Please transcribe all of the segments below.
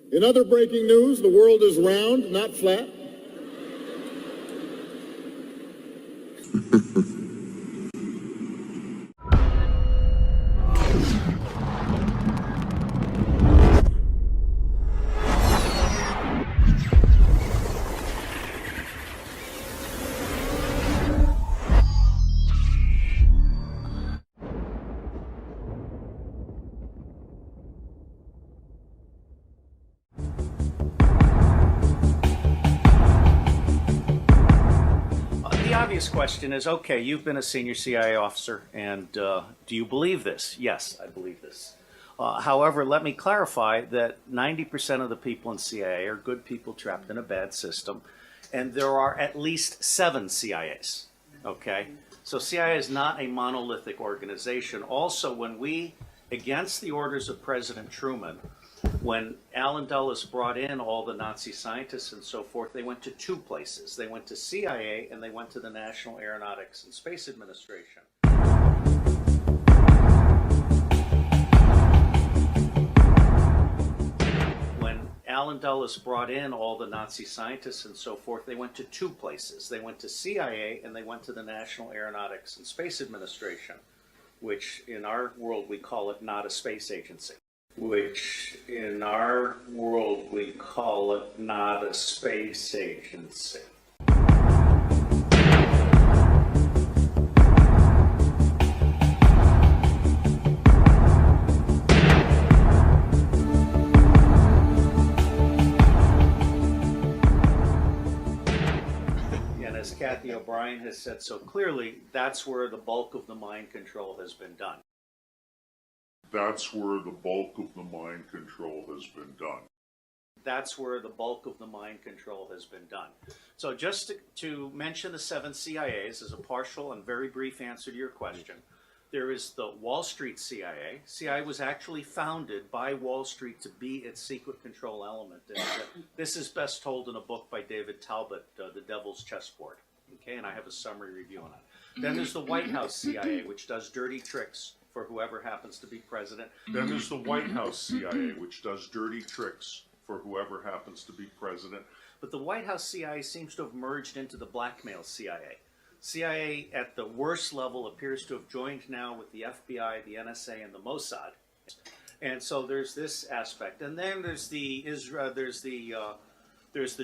In other breaking news, the world is round, not flat. The obvious question is, okay, you've been a senior CIA officer, and do you believe this? Yes, I believe this. However, let me clarify that 90% of the people in CIA are good people trapped in a bad system, and there are at least 7 CIAs, okay? So CIA is not a monolithic organization. Also, when we, against the orders of President Truman, when Allen Dulles brought in all the Nazi scientists and so forth, they went to 2 places. They went to CIA and they went to the National Aeronautics and Space Administration. When Allen Dulles brought in all the Nazi scientists and so forth, they went to 2 places. They went to CIA and they went to the National Aeronautics and Space Administration, which in our world we call it not a space agency. Which in our world we call it not a space agency. And as Kathy O'Brien has said so clearly, that's where the bulk of the mind control has been done. That's where the bulk of the mind control has been done. That's where the bulk of the mind control has been done. So just to mention the 7 CIAs as a partial and very brief answer to your question, there is the Wall Street CIA. CIA was actually founded by Wall Street to be its secret control element. And this is best told in a book by David Talbot, The Devil's Chessboard. Okay, and I have a summary review on it. Then there's the White House CIA, which does dirty tricks for whoever happens to be president. Then there's the White House CIA, which does dirty tricks for whoever happens to be president. But the White House CIA seems to have merged into the blackmail CIA. CIA at the worst level appears to have joined now with the FBI, the NSA, and the Mossad. And so there's this aspect. And then there's the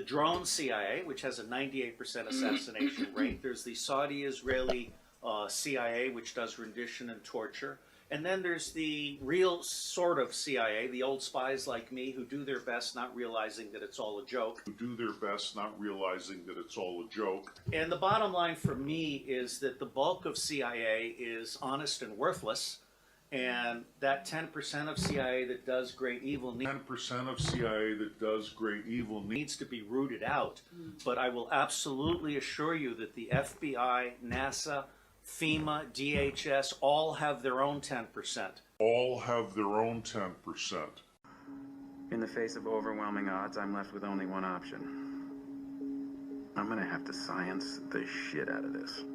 drone CIA, which has a 98% assassination rate. There's the Saudi-Israeli CIA, which does rendition and torture. And then there's the real sort of CIA, the old spies like me who do their best not realizing that it's all a joke. And the bottom line for me is that the bulk of CIA is honest and worthless. And that 10% of CIA that does great evil needs to be rooted out. But I will absolutely assure you that the FBI, NASA, FEMA, DHS all have their own 10%. In the face of overwhelming odds, I'm left with only one option. I'm gonna have to science the shit out of this.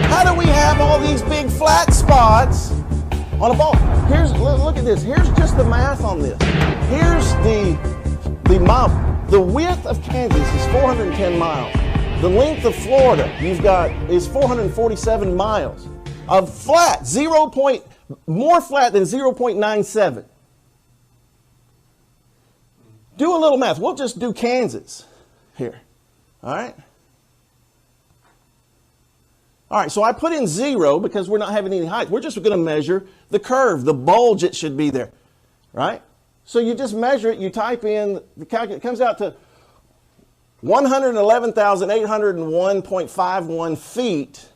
How do we have all these big flat spots on a ball? Look at this. Here's just the math on this. Here's the width of Kansas is 410 miles. The length of Florida is 447 miles of flat, more flat than 0.97. Do a little math. We'll just do Kansas here. All right. All right, so I put in 0 because we're not having any height. We're just going to measure the curve, the bulge it should be there, right? So you just measure it, you type in, the calculate, it comes out to 111,801.51 feet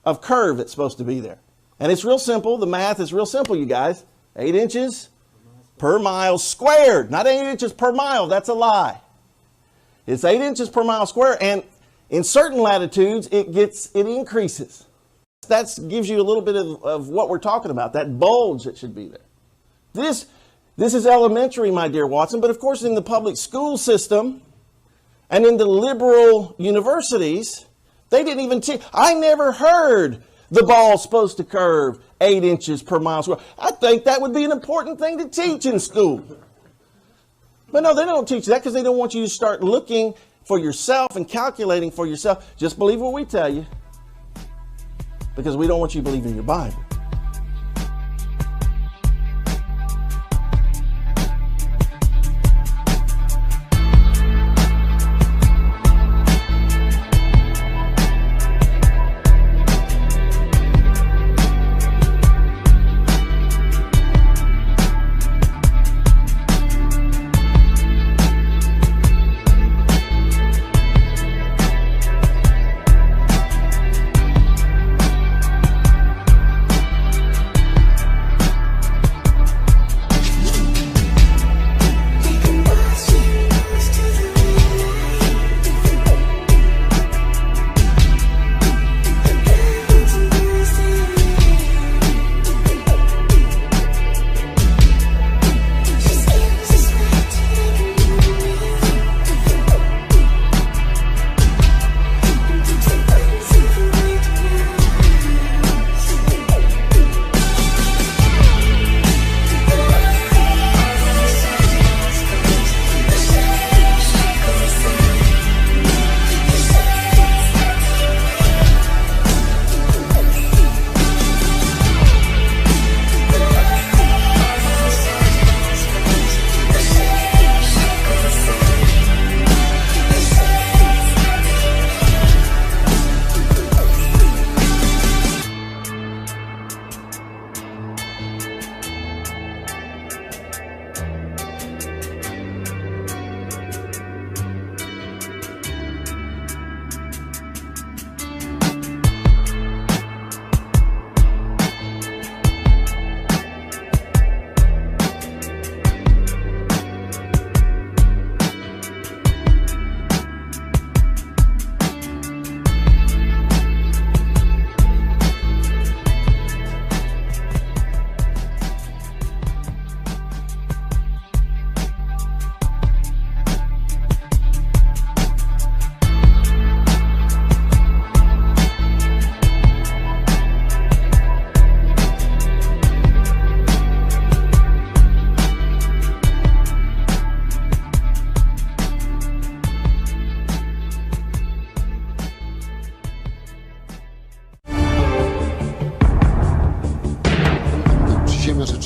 of curve that's supposed to be there. And it's real simple. The math is real simple, you guys. 8 inches per mile squared. Not 8 inches per mile. That's a lie. It's 8 inches per mile squared. And in certain latitudes, it increases. That gives you a little bit of what we're talking about, that bulge that should be there. This is elementary, my dear Watson, but of course in the public school system and in the liberal universities, they didn't even teach. I never heard the ball's supposed to curve 8 inches per mile square. I think that would be an important thing to teach in school. But no, they don't teach that because they don't want you to start looking for yourself and calculating for yourself. Just believe what we tell you because we don't want you to believe in your Bible.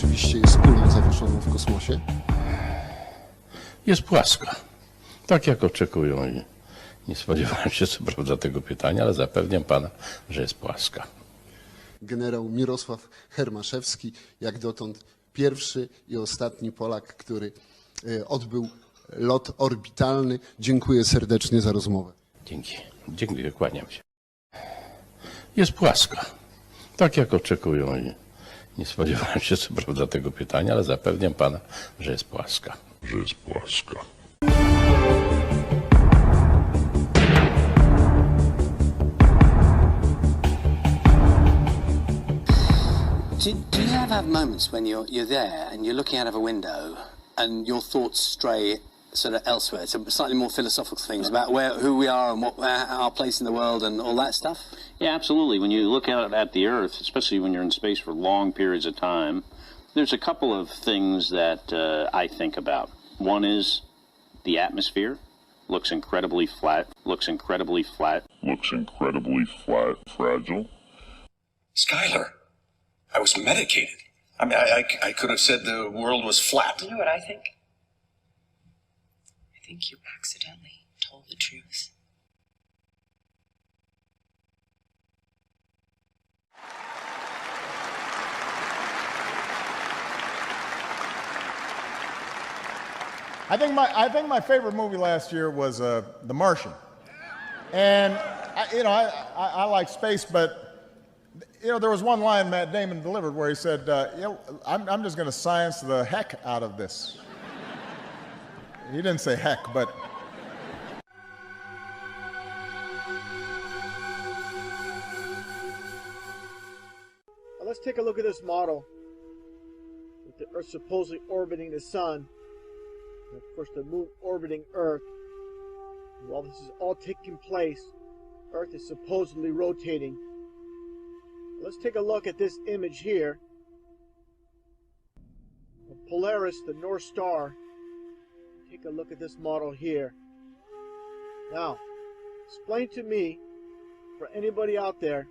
rzeczywiście jest kulą zawieszoną w kosmosie? Jest płaska. Tak jak oczekują i nie spodziewałem się co prawda tego pytania, ale zapewniam pana, że jest płaska. Generał Mirosław Hermaszewski, jak dotąd pierwszy i ostatni Polak, który odbył lot orbitalny. Dziękuję serdecznie za rozmowę. Dzięki. Dziękuję, kłaniam się. Jest płaska. Tak jak oczekują i nie spodziewałem się co prawda tego pytania, ale zapewniam pana, że jest płaska. Że jest płaska. Do you ever have moments when you're there and you're looking out of a window and your thoughts stray sort of elsewhere, to slightly more philosophical things about who we are and what our place in the world and all that stuff? Yeah, absolutely. When you look at the Earth, especially when you're in space for long periods of time, there's a couple of things that I think about. One is the atmosphere. Looks incredibly flat. Looks incredibly flat. Looks incredibly flat, fragile. Skylar, I was medicated. I mean, I could have said the world was flat. You know what I think? I think you accidentally told the truth. I think my favorite movie last year was The Martian. And I like space, but there was one line Matt Damon delivered where he said, I'm just going to science the heck out of this. He didn't say heck, but. Let's take a look at this model with the Earth supposedly orbiting the sun, and of course the moon orbiting Earth. While this is all taking place, Earth is supposedly rotating. Let's take a look at this image here of Polaris, the North Star. Take a look at this model here. Now, explain to me, for anybody out there,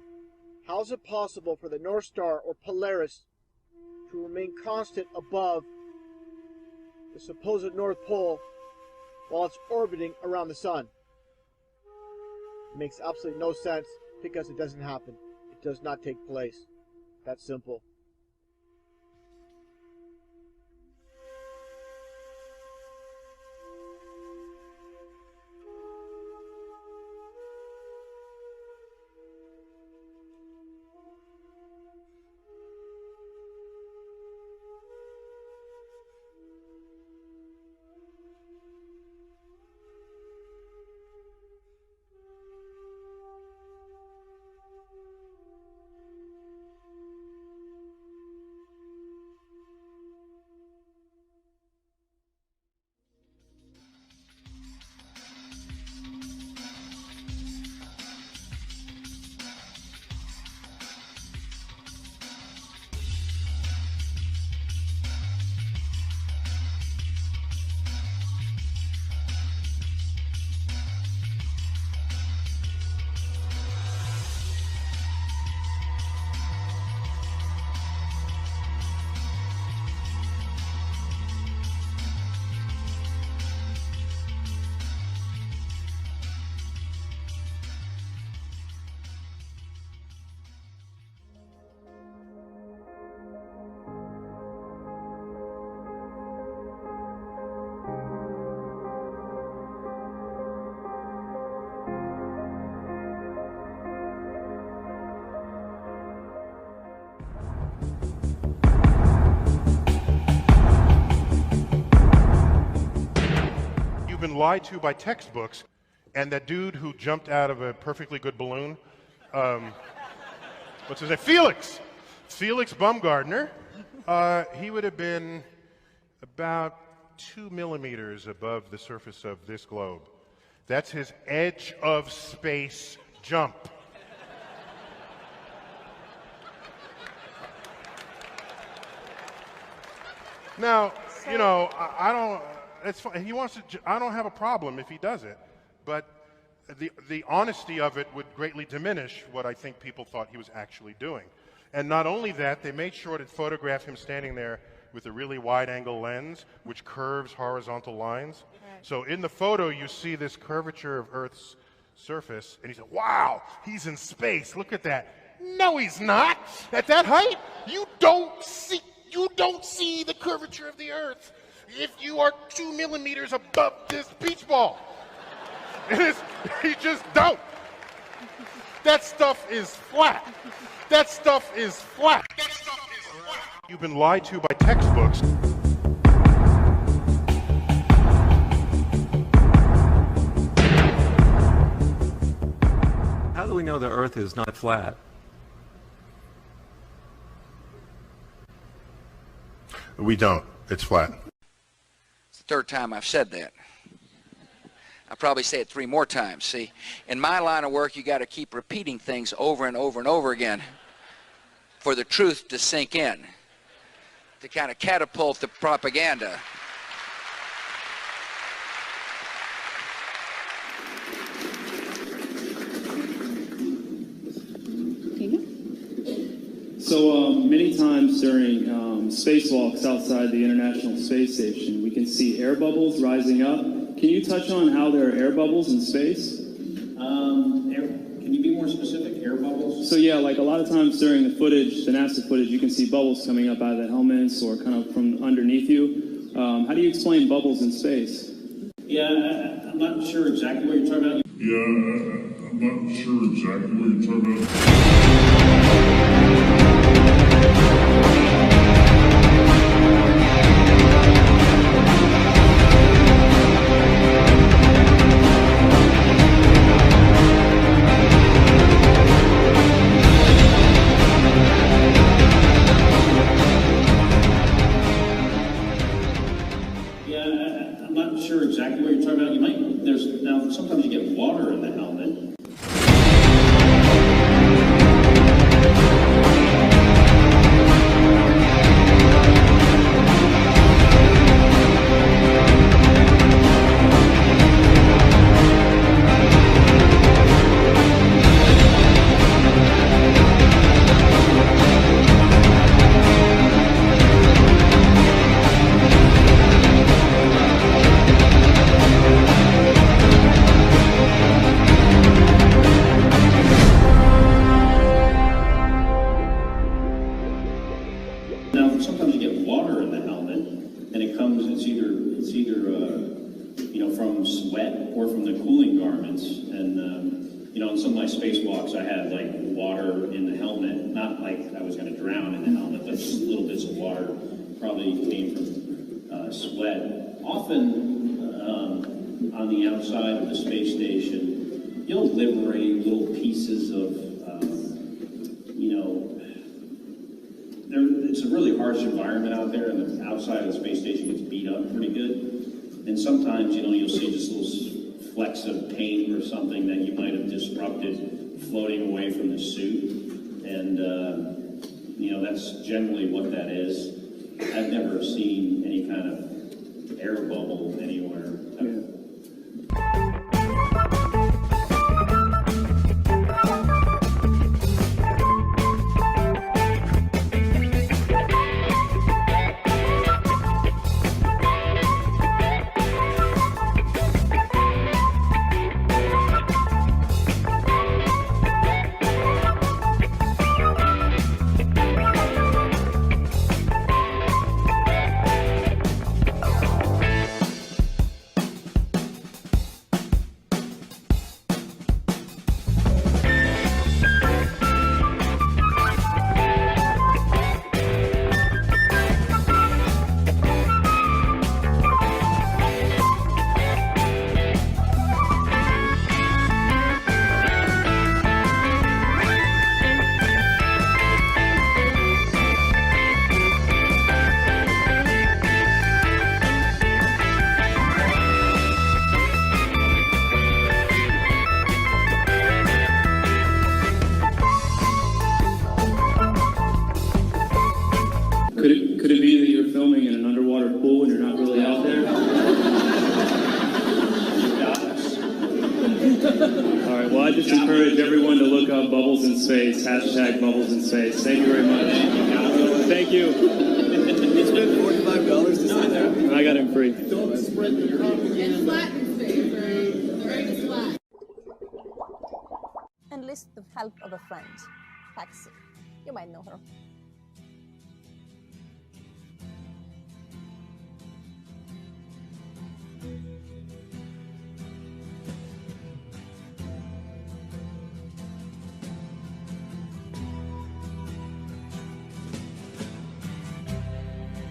how is it possible for the North Star or Polaris to remain constant above the supposed North Pole while it's orbiting around the sun? It makes absolutely no sense because it doesn't happen. It does not take place. That's simple. Been lied to by textbooks, and that dude who jumped out of a perfectly good balloon, what's his name? Felix Baumgartner. He would have been about 2 millimeters above the surface of this globe. That's his edge of space jump. Now, I don't. It's fine. He wants to. I don't have a problem if he does it, but the honesty of it would greatly diminish what I think people thought he was actually doing. And not only that, they made sure to photograph him standing there with a really wide-angle lens, which curves horizontal lines. Right. So in the photo, you see this curvature of Earth's surface, and he said, "Wow, he's in space. Look at that." No, he's not. At that height, you don't see the curvature of the Earth if you are 2 millimeters above this beach ball. You just don't. That stuff is flat. That stuff is flat. That stuff is flat. You've been lied to by textbooks. How do we know the Earth is not flat? We don't. It's flat. It's the third time I've said that. I'll probably say it 3 more times. See, in my line of work, you got to keep repeating things over and over and over again for the truth to sink in, to kind of catapult the propaganda. So many times during spacewalks outside the International Space Station, we can see air bubbles rising up. Can you touch on how there are air bubbles in space? Can you be more specific? Air bubbles? So yeah, like a lot of times during the footage, the NASA footage, you can see bubbles coming up out of the helmets or kind of from underneath you. How do you explain bubbles in space? Yeah, I'm not sure exactly what you're talking about. I'm not sure exactly what you're talking about. I'm not sure exactly what you're talking about. Now sometimes you get water in the helmet. Sometimes you get water in the helmet, and it's either from sweat or from the cooling garments. And in some of my spacewalks, I had like water in the helmet, not like I was going to drown in the helmet, but just little bits of water probably came from sweat. Often on the outside of the space station, you'll liberate little pieces of it's a really harsh environment out there, and the outside of the space station gets beat up pretty good. And sometimes, you'll see just little flecks of paint or something that you might have disrupted floating away from the suit. And, that's generally what that is. I've never seen any kind of air bubble anywhere. Could it be that you're filming in an underwater pool and you're not really out there? All right, well, I just encourage everyone to look up Bubbles in Space, #BubblesInSpace. Thank you very much. Thank you. It's been $45 to sit there. I got him free. Don't spread the propaganda. It's flat in space, very flat. Enlist the help of a friend. Taxi. You might know her.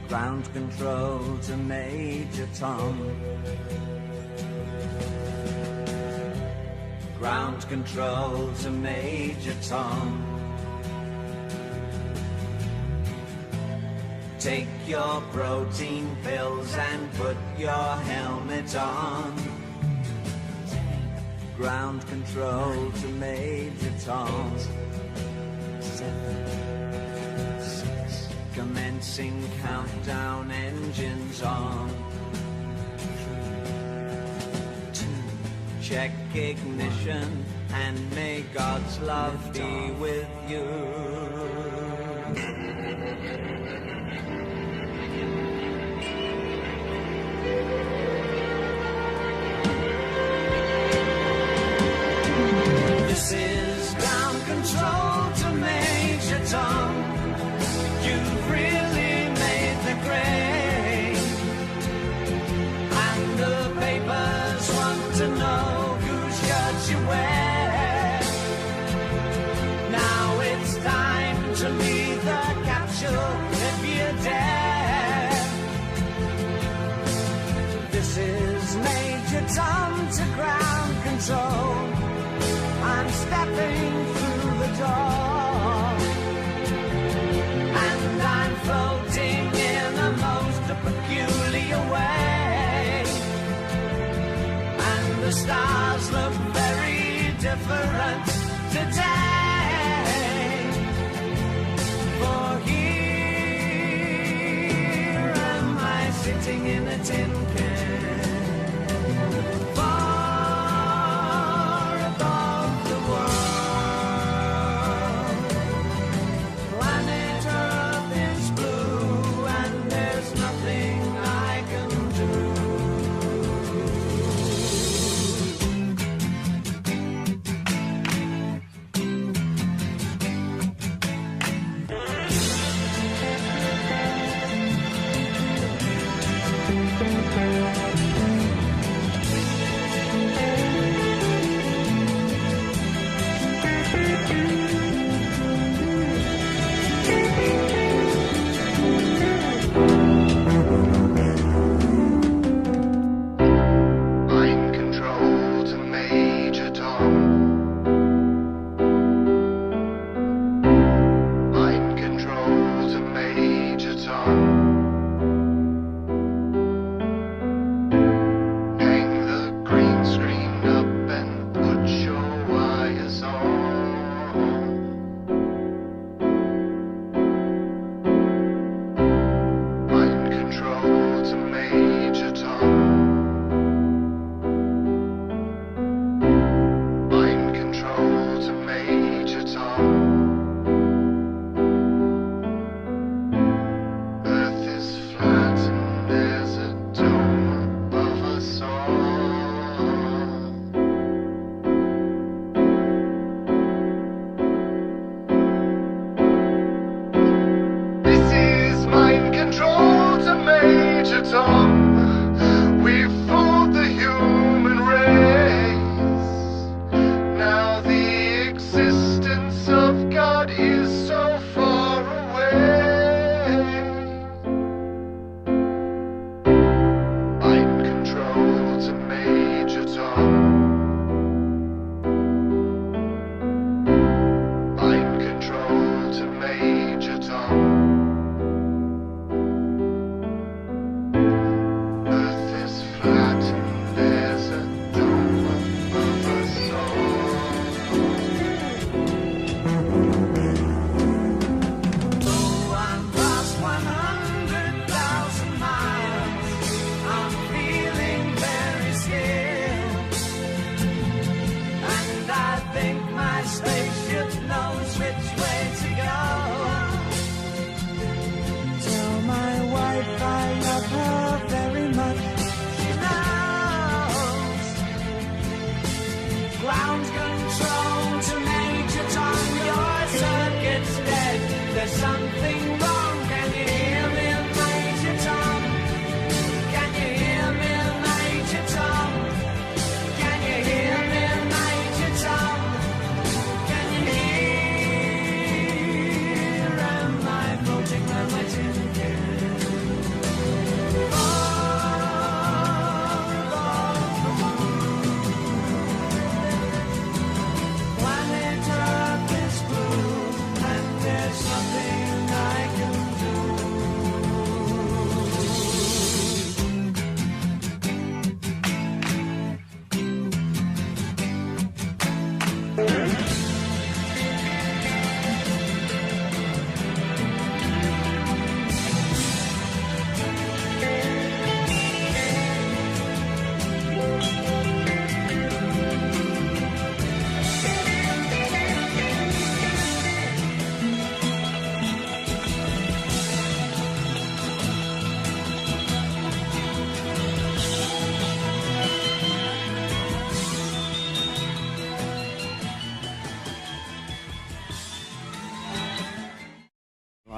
Ground control to Major Tom. Ground control to Major Tom. Take your protein pills and put your helmet on. ground control to Major Tom. 7, 6, commencing countdown, engines on. 3, 2, check ignition, and may God's love be with you. This is ground control to Major Tom. You've really made the grade, and the papers want to know whose shirt you wear. Now it's time to leave the capsule if you dare. This is Major Tom to ground control. I'm stepping through the door, and I'm floating in a most peculiar way, and the stars look very different today. For here am I sitting in a tin can.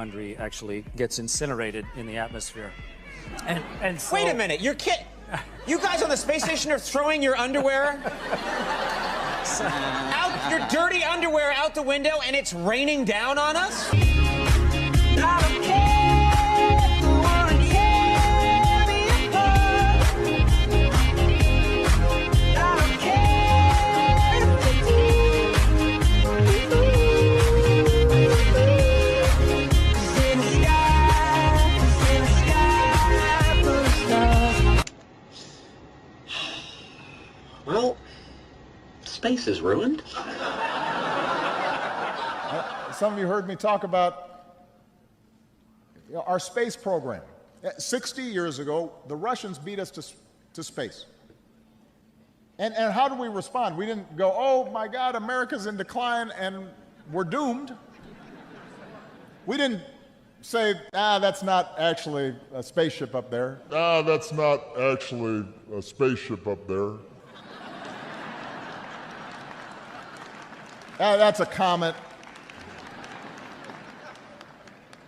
laundry actually gets incinerated in the atmosphere. And so, Wait a minute, you're kidding? You guys on the space station are throwing your underwear out, your dirty underwear out the window, and it's raining down on us? Well, space is ruined. Some of you heard me talk about our space program. 60 years ago, the Russians beat us to space. And how do we respond? We didn't go, oh my God, America's in decline and we're doomed. We didn't say, that's not actually a spaceship up there. That's not actually a spaceship up there. That's a comet.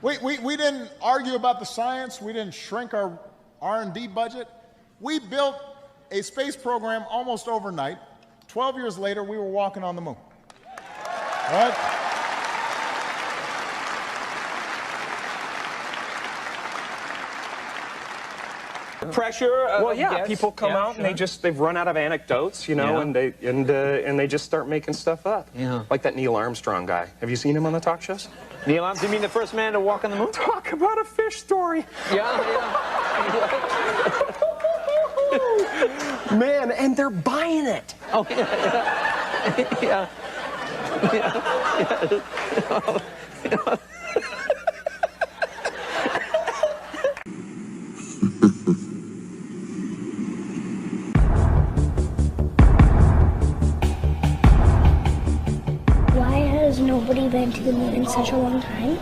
We didn't argue about the science. We didn't shrink our R&D budget. We built a space program almost overnight. 12 years later, we were walking on the moon. Right? Pressure. Well, yeah, yes, people come out and they've run out of anecdotes, you know, and they just start making stuff up. Yeah. Like that Neil Armstrong guy. Have you seen him on the talk shows? Neil Armstrong, you mean the first man to walk on the moon? Talk about a fish story. Yeah. Man, and they're buying it. Oh, yeah. Yeah. Why has nobody been to the moon in such a long time?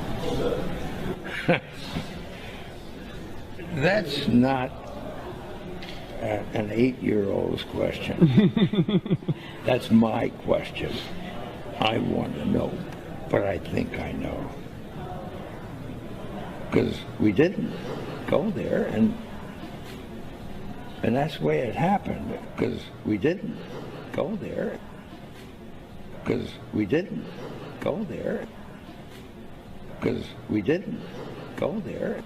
That's not an 8-year-old's question. That's my question. I want to know, but I think I know. Because we didn't go there, and that's the way it happened, because we didn't go there. Because we didn't go there. Because we didn't go there.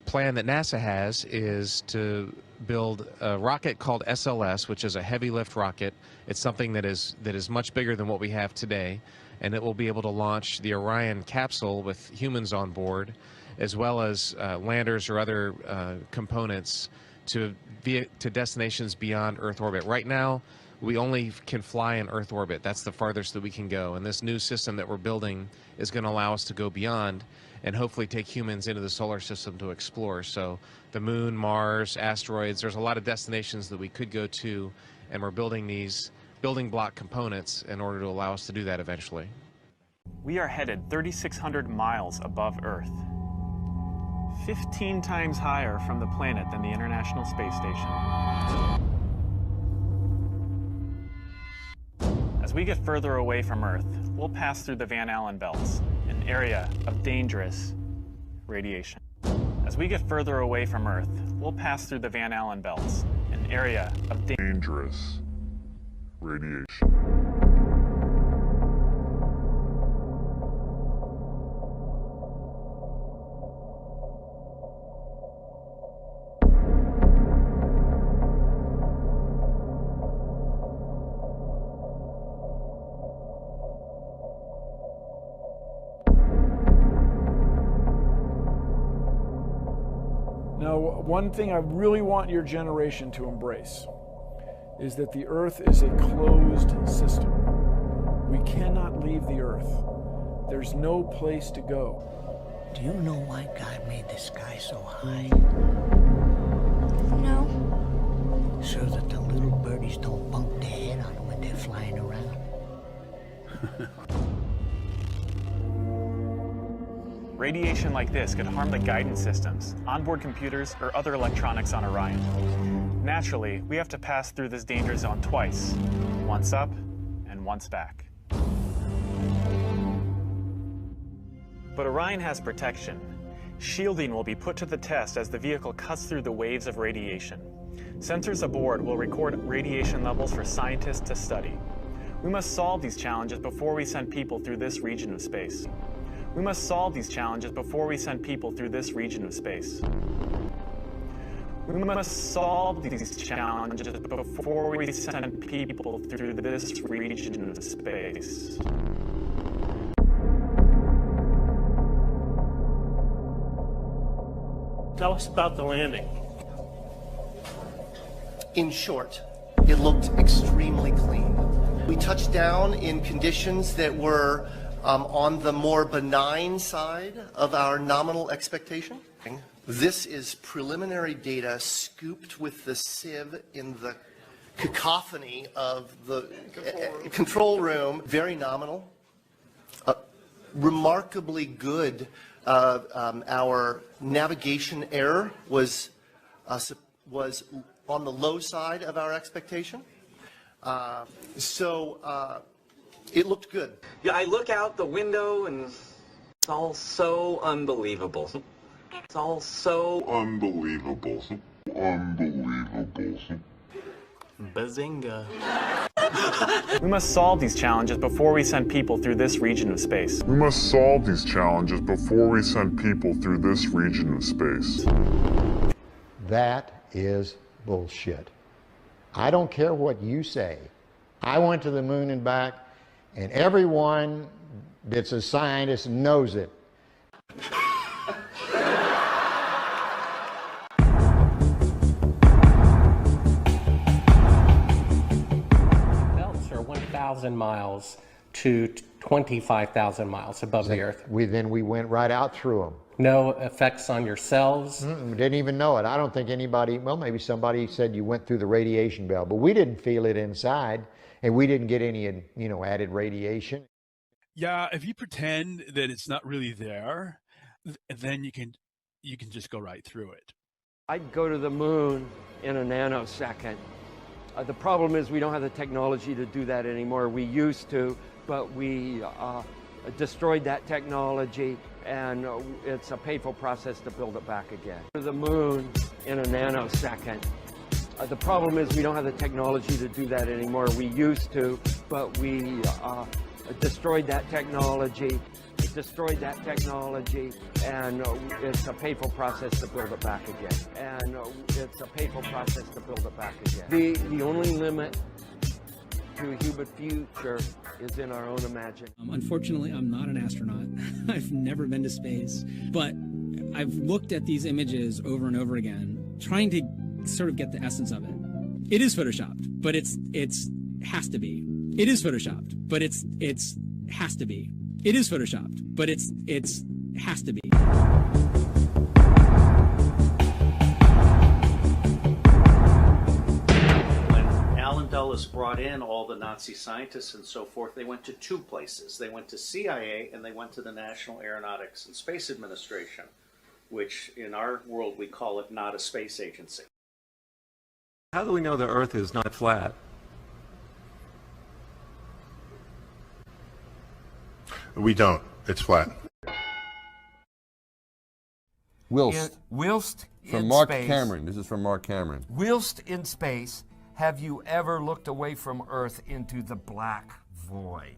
Plan that NASA has is to build a rocket called SLS, which is a heavy lift rocket. It's something that is much bigger than what we have today, and it will be able to launch the Orion capsule with humans on board, as well as landers or other components to destinations beyond Earth orbit. Right now, we only can fly in Earth orbit. That's the farthest that we can go. And this new system that we're building is going to allow us to go beyond and hopefully take humans into the solar system to explore. So the moon, Mars, asteroids, there's a lot of destinations that we could go to, and we're building these building block components in order to allow us to do that eventually. We are headed 3,600 miles above Earth, 15 times higher from the planet than the International Space Station. As we get further away from Earth, we'll pass through the Van Allen belts, an area of dangerous radiation. As we get further away from Earth, we'll pass through the Van Allen belts, an area of dangerous radiation. Now, one thing I really want your generation to embrace is that the Earth is a closed system. We cannot leave the Earth. There's no place to go. Do you know why God made the sky so high? No. So that the little birdies don't bump their head on it when they're flying around. Radiation like this could harm the guidance systems, onboard computers, or other electronics on Orion. Naturally, we have to pass through this danger zone twice, once up and once back. But Orion has protection. Shielding will be put to the test as the vehicle cuts through the waves of radiation. Sensors aboard will record radiation levels for scientists to study. We must solve these challenges before we send people through this region of space. We must solve these challenges before we send people through this region of space. We must solve these challenges before we send people through this region of space. Tell us about the landing. In short, it looked extremely clean. We touched down in conditions that were on the more benign side of our nominal expectation. This is preliminary data scooped with the sieve in the cacophony of the control room. Very nominal, remarkably good. Our navigation error was on the low side of our expectation. It looked good. Yeah, I look out the window and it's all so unbelievable. It's all so Unbelievable. Unbelievable. Bazinga. We must solve these challenges before we send people through this region of space. We must solve these challenges before we send people through this region of space. That is bullshit. I don't care what you say. I went to the moon and back, and everyone that's a scientist knows it. Belts are 1,000 miles to 25,000 miles above the Earth. Then we went right out through them. No effects on your cells? Didn't even know it. I don't think anybody, well, maybe somebody said you went through the radiation belt, but we didn't feel it inside, and we didn't get any, added radiation. Yeah, if you pretend that it's not really there, then you can just go right through it. I'd go to the moon in a nanosecond. The problem is we don't have the technology to do that anymore. We used to, but we destroyed that technology, and it's a painful process to build it back again. To the moon in a nanosecond. The problem is we don't have the technology to do that anymore. We used to, but we destroyed that technology. And it's a painful process to build it back again. The only limit to a human future is in our own imagination. Unfortunately, I'm not an astronaut. I've never been to space, but I've looked at these images over and over again, trying to sort of get the essence of it. It is photoshopped, but it's has to be. It is photoshopped, but it's has to be. It is photoshopped, but it's has to be. Alan Dulles brought in all the Nazi scientists and so forth, they went to two places. They went to CIA and they went to the National Aeronautics and Space Administration, which in our world we call it not a space agency. How do we know the Earth is not flat? We don't. It's flat. Whilst from in Mark space, Cameron. This is from Mark Cameron. Whilst in space, have you ever looked away from Earth into the black void?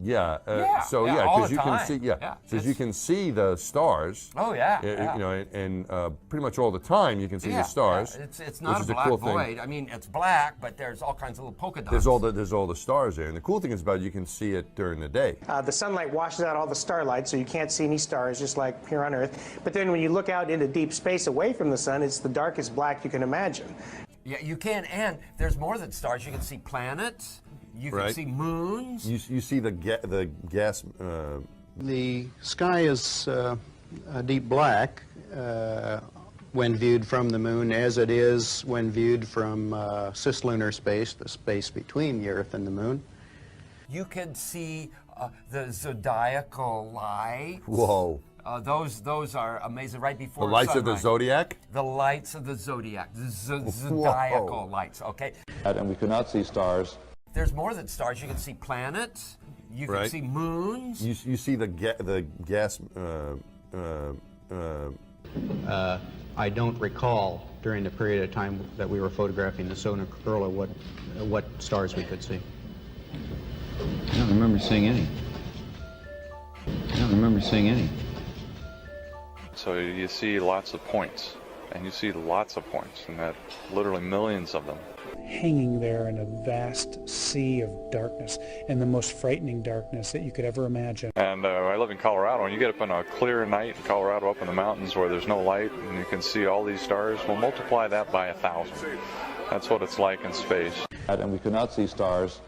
Yeah. All because the you can time. see. Because you can see the stars. Oh yeah. You know, and pretty much all the time you can see the stars. Yeah. It's not a black cool void. thing. I mean, it's black, but there's all kinds of little polka dots. There's all the stars there, and the cool thing is about you can see it during the day. The sunlight washes out all the starlight, so you can't see any stars, just like here on Earth. But then when you look out into deep space away from the sun, it's the darkest black you can imagine. Yeah, you can, and there's more than stars. You can see planets. You can see moons. You see the gas. The sky is a deep black when viewed from the moon, as it is when viewed from cislunar space, the space between the Earth and the moon. You can see the zodiacal lights. Whoa. Those are amazing. Right before the lights sunrise. of the zodiac. The lights of the zodiac. The zodiacal lights. Okay. And we could not see stars. there's more than stars. You can see planets. You can Right. see moons. You see the gas. I don't recall during the period of time that we were photographing the solar corona what stars we could see. I don't remember seeing any. So you see lots of points, and you see lots of points, and that literally millions of them. Hanging there in a vast sea of darkness, and the most frightening darkness that you could ever imagine. And I live in Colorado, and you get up on a clear night in Colorado, up in the mountains where there's no light, and you can see all these stars. Well, multiply that by 1,000. That's what it's like in space. And we could not see stars.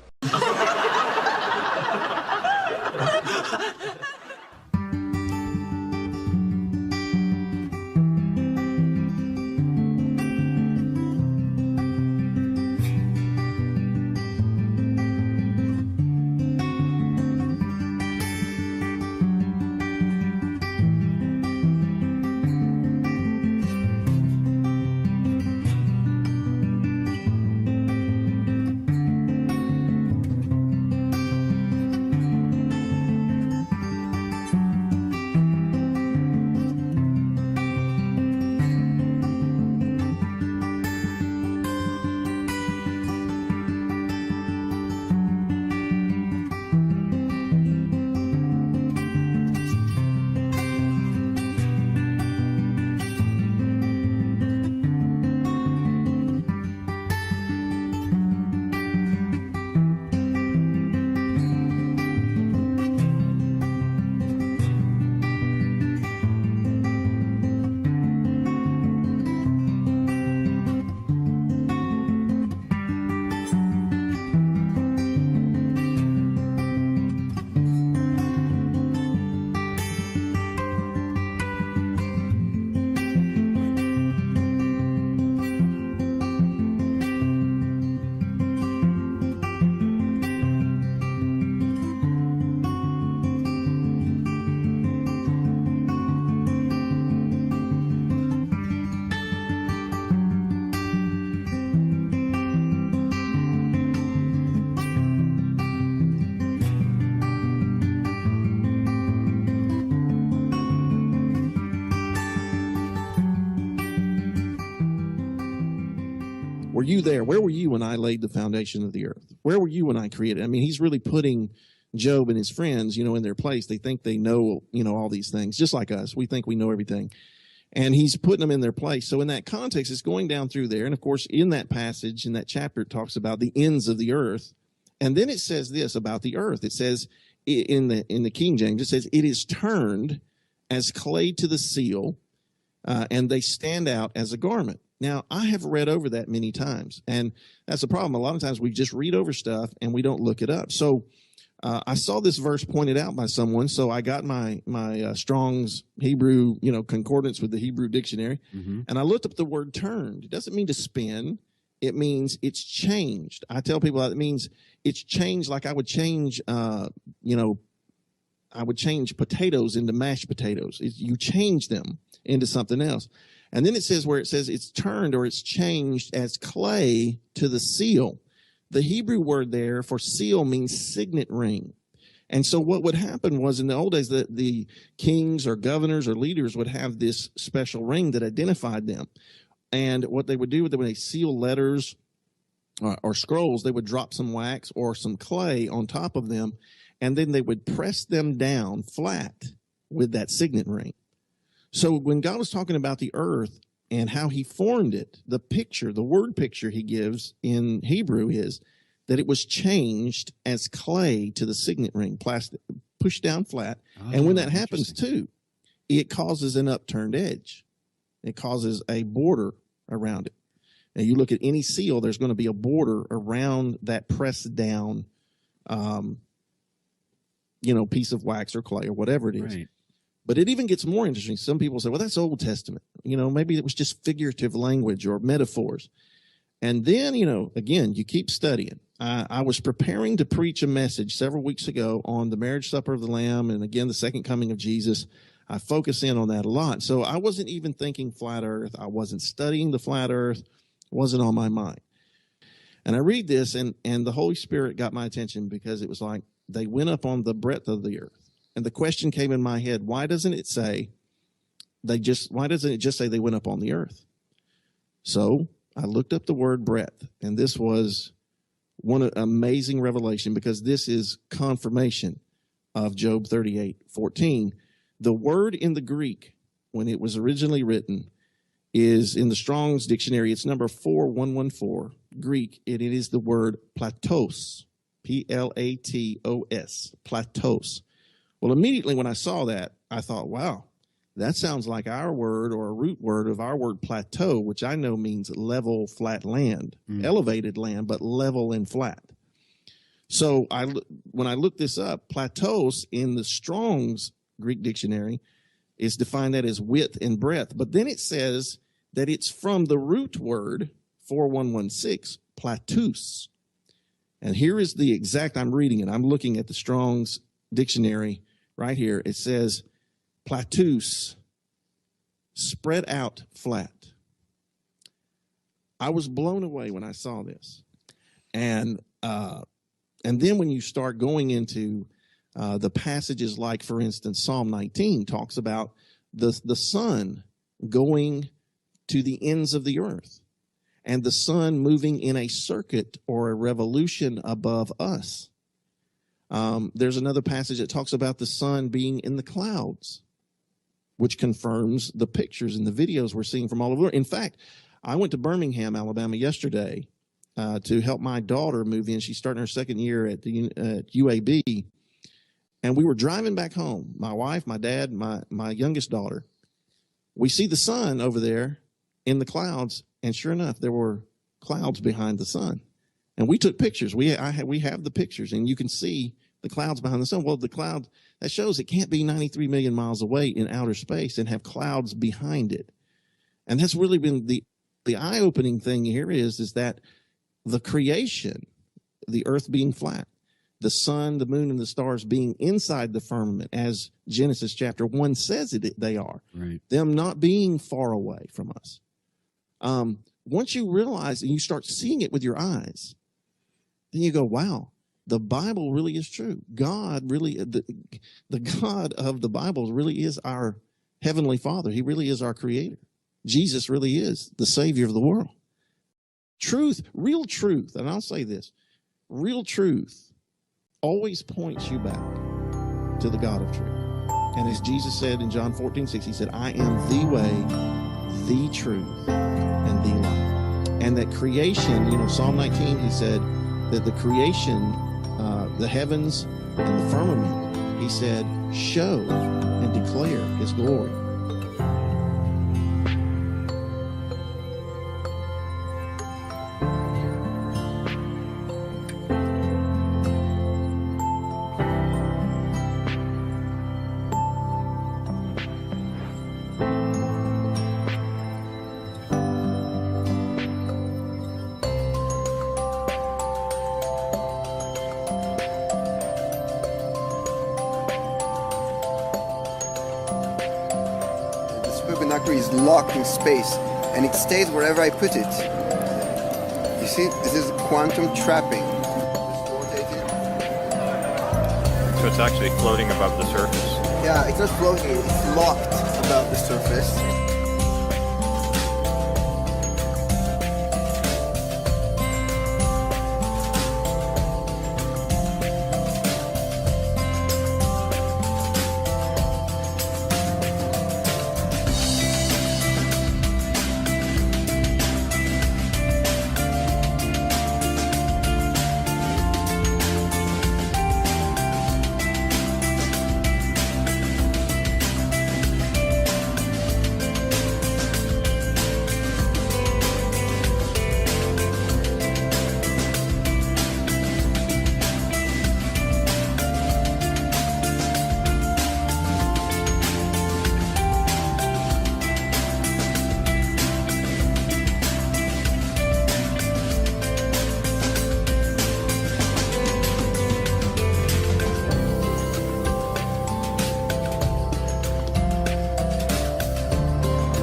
Were you there? Where were you when I laid the foundation of the earth? Where were you when I created? I mean, he's really putting Job and his friends, in their place. They think they know, all these things, just like us. We think we know everything. And he's putting them in their place. So in that context, it's going down through there. And of course, in that passage, in that chapter, it talks about the ends of the earth. And then it says this about the earth. It says in the King James, it says, it is turned as clay to the seal, and they stand out as a garment. Now, I have read over that many times, and that's the problem. A lot of times we just read over stuff and we don't look it up. So I saw this verse pointed out by someone, so I got my Strong's Hebrew, concordance with the Hebrew dictionary, and I looked up the word turned. It doesn't mean to spin. It means it's changed. I tell people that it means it's changed like I would change, I would change potatoes into mashed potatoes. You change them into something else. And then it says where it says it's turned or it's changed as clay to the seal. The Hebrew word there for seal means signet ring. And so what would happen was in the old days that the kings or governors or leaders would have this special ring that identified them. And what they would do when they seal letters or scrolls, they would drop some wax or some clay on top of them, and then they would press them down flat with that signet ring. So when God was talking about the earth and how he formed it, the picture, the word picture he gives in Hebrew is that it was changed as clay to the signet ring, plastic, pushed down flat. And when that happens too, it causes an upturned edge. It causes a border around it. Now you look at any seal, there's going to be a border around that pressed down, piece of wax or clay or whatever it is. Right. But it even gets more interesting. Some people say, well, that's Old Testament. Maybe it was just figurative language or metaphors. And then, again, you keep studying. I was preparing to preach a message several weeks ago on the marriage supper of the Lamb and, again, the second coming of Jesus. I focus in on that a lot. So I wasn't even thinking flat earth. I wasn't studying the flat earth. It wasn't on my mind. And I read this, and the Holy Spirit got my attention because it was like they went up on the breadth of the earth. And the question came in my head, why doesn't it say they went up on the earth? So I looked up the word breadth, and this was one amazing revelation because this is confirmation of Job 38:14. The word in the Greek, when it was originally written, is in the Strong's dictionary. It's number 4114. Greek, it is the word platos, Platos, platos. Well, immediately when I saw that, I thought, wow, that sounds like our word or a root word of our word plateau, which I know means level, flat land, elevated land, but level and flat. So when I looked this up, platos in the Strong's Greek dictionary is defined that as width and breadth. But then it says that it's from the root word 4116, platus. And here is the exact, I'm reading it. I'm looking at the Strong's dictionary right here. It says platus, spread out flat. I was blown away when I saw this. And then when you start going into the passages like, for instance, Psalm 19 talks about the sun going to the ends of the earth and the sun moving in a circuit or a revolution above us. There's another passage that talks about the sun being in the clouds, which confirms the pictures and the videos we're seeing from all over. In fact, I went to Birmingham, Alabama yesterday to help my daughter move in. She's starting her second year at the UAB. And we were driving back home, my wife, my dad, my youngest daughter. We see the sun over there in the clouds, and sure enough, there were clouds behind the sun. And we took pictures. We have the pictures, and you can see the clouds behind the sun. Well, the cloud, that shows it can't be 93 million miles away in outer space and have clouds behind it. And that's really been the eye-opening thing here is that the creation, the earth being flat, the sun, the moon, and the stars being inside the firmament, as Genesis chapter 1 says they are. Right. Them not being far away from us. Once you realize and you start seeing it with your eyes, then you go, wow, the Bible really is true. God really, the God of the Bible really is our Heavenly Father. He really is our Creator. Jesus really is the Savior of the world. Truth, real truth, and I'll say this, real truth always points you back to the God of truth. And as Jesus said in John 14:6, he said, I am the way, the truth, and the life. And that creation, Psalm 19, he said that the creation, the heavens and the firmament, he said, show and declare his glory. Is locked in space and it stays wherever I put it. You see, this is quantum trapping. So it's actually floating above the surface? Yeah, it's not floating, it's locked above the surface.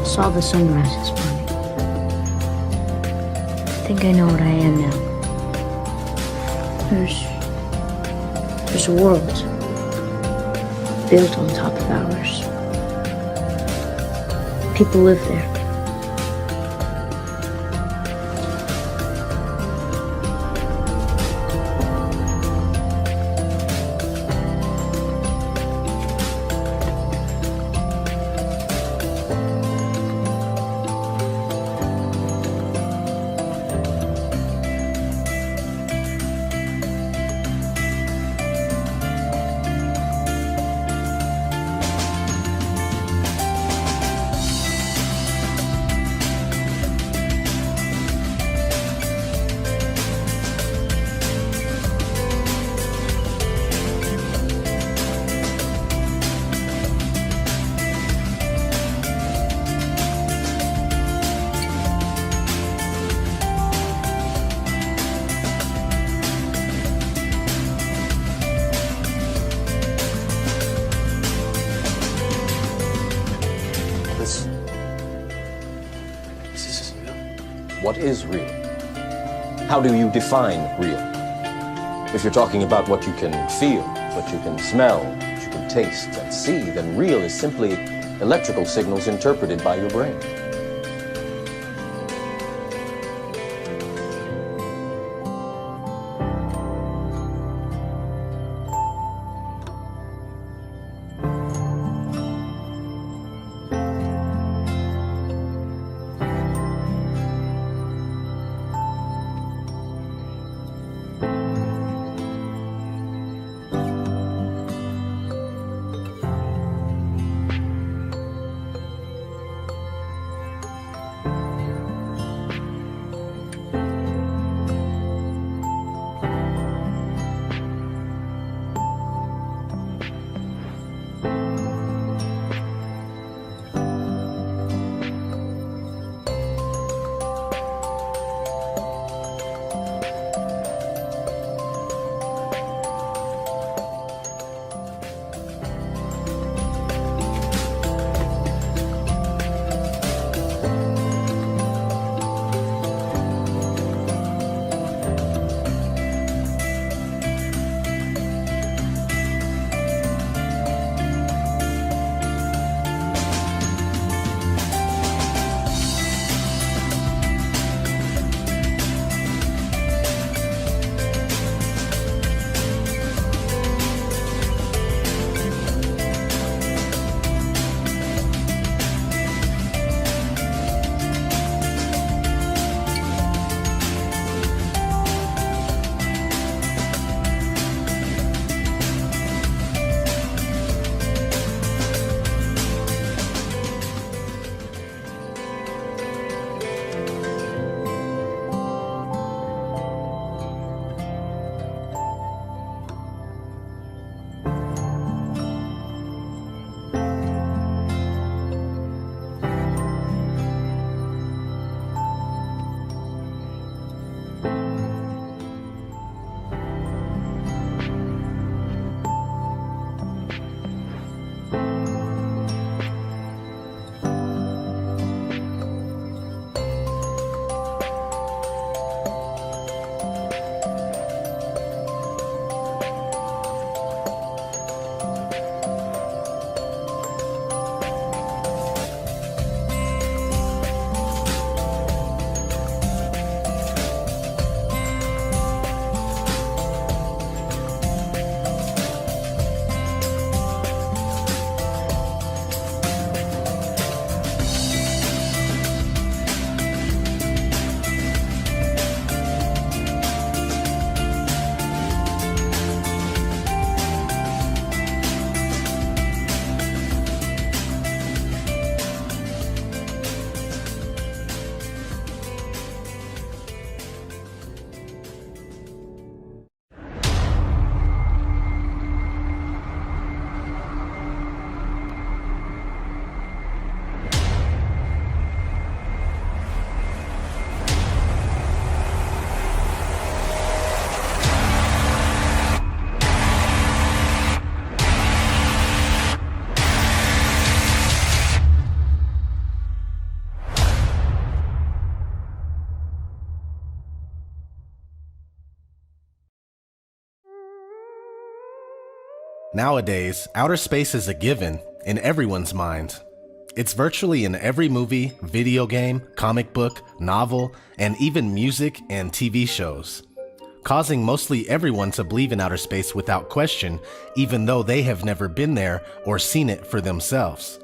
Saw the sunrises for me. I think I know what I am now. There's a world built on top of ours. People live there. What is real? How do you define real? If you're talking about what you can feel, what you can smell, what you can taste and see, then real is simply electrical signals interpreted by your brain. Nowadays, outer space is a given in everyone's mind. It's virtually in every movie, video game, comic book, novel, and even music and TV shows, causing mostly everyone to believe in outer space without question, even though they have never been there or seen it for themselves.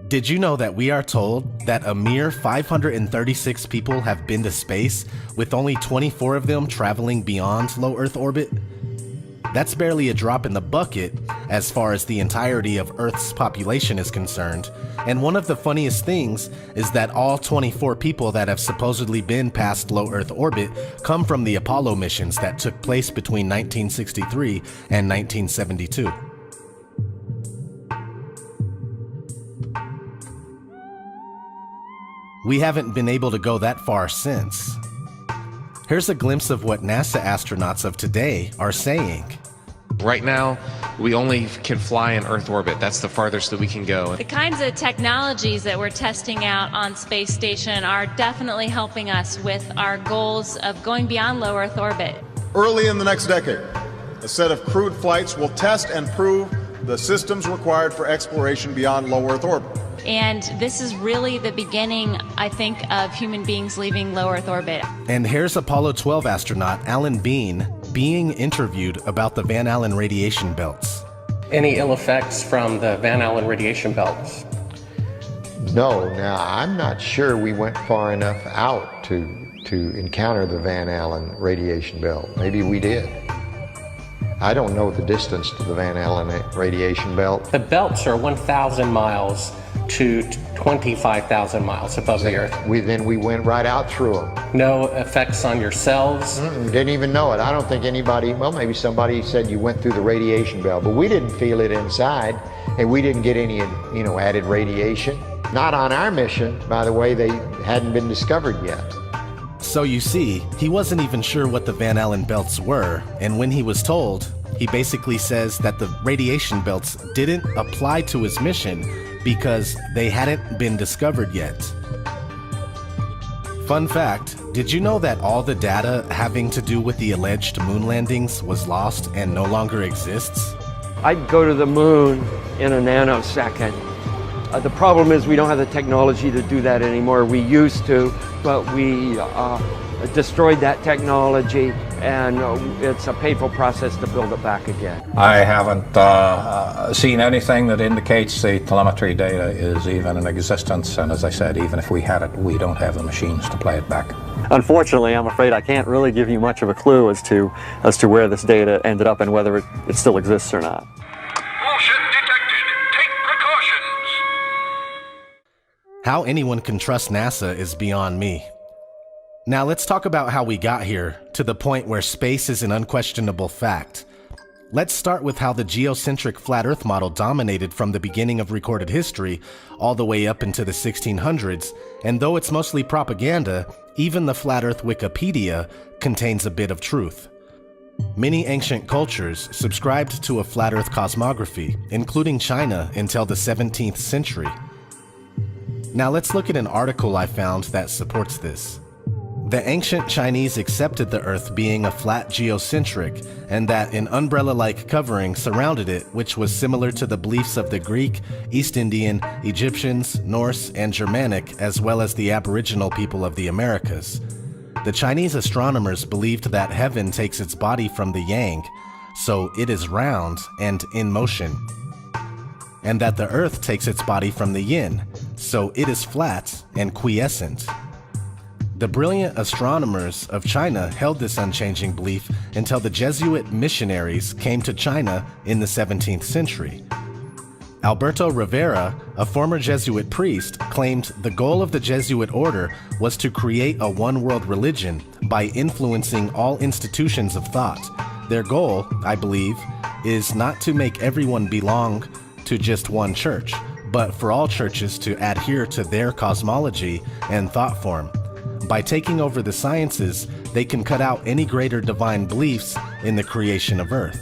Did you know that we are told that a mere 536 people have been to space, with only 24 of them traveling beyond low Earth orbit? That's barely a drop in the bucket as far as the entirety of Earth's population is concerned. And one of the funniest things is that all 24 people that have supposedly been past low Earth orbit come from the Apollo missions that took place between 1963 and 1972. We haven't been able to go that far since. Here's a glimpse of what NASA astronauts of today are saying. Right now, we only can fly in Earth orbit. That's the farthest that we can go. The kinds of technologies that we're testing out on Space Station are definitely helping us with our goals of going beyond low Earth orbit. Early in the next decade, a set of crewed flights will test and prove the systems required for exploration beyond low Earth orbit. And this is really the beginning, I think, of human beings leaving low Earth orbit. And here's Apollo 12 astronaut Alan Bean being interviewed about the Van Allen radiation belts. Any ill effects from the Van Allen radiation belts? No, now I'm not sure we went far enough out to encounter the Van Allen radiation belt. Maybe we did. I don't know the distance to the Van Allen radiation belt. The belts are 1,000 miles to 25,000 miles above the Earth. Then we went right out through them. No effects on your cells? Didn't even know it. I don't think anybody, well, maybe somebody said you went through the radiation belt, but we didn't feel it inside, and we didn't get any, added radiation. Not on our mission, by the way. They hadn't been discovered yet. So you see, he wasn't even sure what the Van Allen belts were, and when he was told, he basically says that the radiation belts didn't apply to his mission because they hadn't been discovered yet. Fun fact, did you know that all the data having to do with the alleged moon landings was lost and no longer exists? I'd go to the moon in a nanosecond. The problem is we don't have the technology to do that anymore. We used to, but we destroyed that technology, and it's a painful process to build it back again. I haven't seen anything that indicates the telemetry data is even in existence, and as I said, even if we had it, we don't have the machines to play it back. Unfortunately, I'm afraid I can't really give you much of a clue as to where this data ended up and whether it still exists or not. How anyone can trust NASA is beyond me. Now let's talk about how we got here, to the point where space is an unquestionable fact. Let's start with how the geocentric flat Earth model dominated from the beginning of recorded history all the way up into the 1600s, and though it's mostly propaganda, even the Flat Earth Wikipedia contains a bit of truth. Many ancient cultures subscribed to a flat Earth cosmography, including China until the 17th century. Now let's look at an article I found that supports this. The ancient Chinese accepted the Earth being a flat geocentric, and that an umbrella-like covering surrounded it, which was similar to the beliefs of the Greek, East Indian, Egyptians, Norse, and Germanic, as well as the Aboriginal people of the Americas. The Chinese astronomers believed that heaven takes its body from the yang, so it is round and in motion, and that the Earth takes its body from the yin, so it is flat and quiescent. The brilliant astronomers of China held this unchanging belief until the Jesuit missionaries came to China in the 17th century. Alberto Rivera, a former Jesuit priest, claimed the goal of the Jesuit order was to create a one-world religion by influencing all institutions of thought. Their goal, I believe, is not to make everyone belong to just one church, but for all churches to adhere to their cosmology and thought form. By taking over the sciences, they can cut out any greater divine beliefs in the creation of Earth.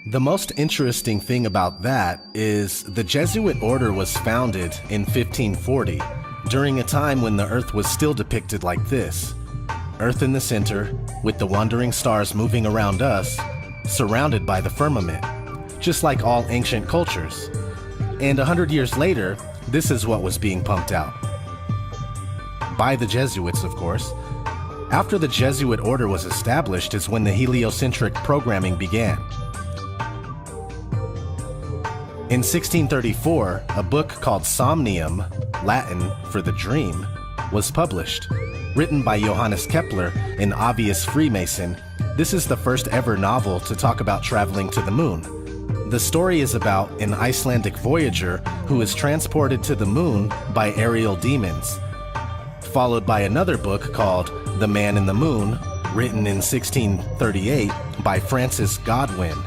The most interesting thing about that is the Jesuit order was founded in 1540, during a time when the Earth was still depicted like this: Earth in the center, with the wandering stars moving around us, surrounded by the firmament, just like all ancient cultures. And 100 years later, this is what was being pumped out. By the Jesuits, of course. After the Jesuit order was established is when the heliocentric programming began. In 1634, a book called Somnium, Latin for the dream, was published. Written by Johannes Kepler, an obvious Freemason, this is the first ever novel to talk about traveling to the moon. The story is about an Icelandic voyager who is transported to the moon by aerial demons, followed by another book called The Man in the Moon, written in 1638 by Francis Godwin.